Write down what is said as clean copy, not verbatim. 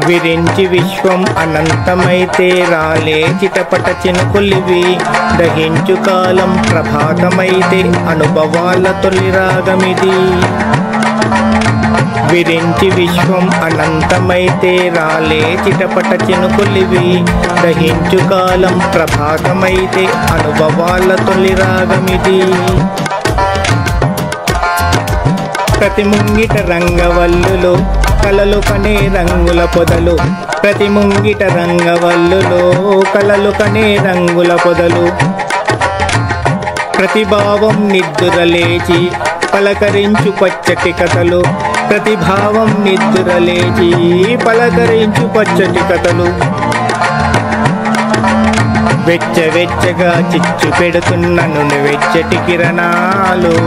విరించి విశ్వం అనంతమైతే రాలే చిటపట చినుకులివి, దహించు కాలం ప్రభాతమైతే అనుభవాల తొలి రాగమిది. విరించి విశ్వం అనంతమైతే రాలే చిటపట చినుకులివి, దహించు కాలం ప్రభాతమైతే అనుభవాల తొలి రాగమిది. ప్రతి ముంగిట రంగవల్లులో కలలు కనే రంగుల పొదలు, ప్రతి ముంగిట రంగవల్లులో కలలు కనే రంగుల పొదలు. ప్రతిభావం నిద్దురలేచి పలకరించు పచ్చటి కథలు, ప్రతిభావం నిద్దురలేచి పలకరించు పచ్చటి కథలు. వెచ్చ వెచ్చగా చిచ్చు పెడుతున్న నువ్వు వెచ్చటి కిరణాలు.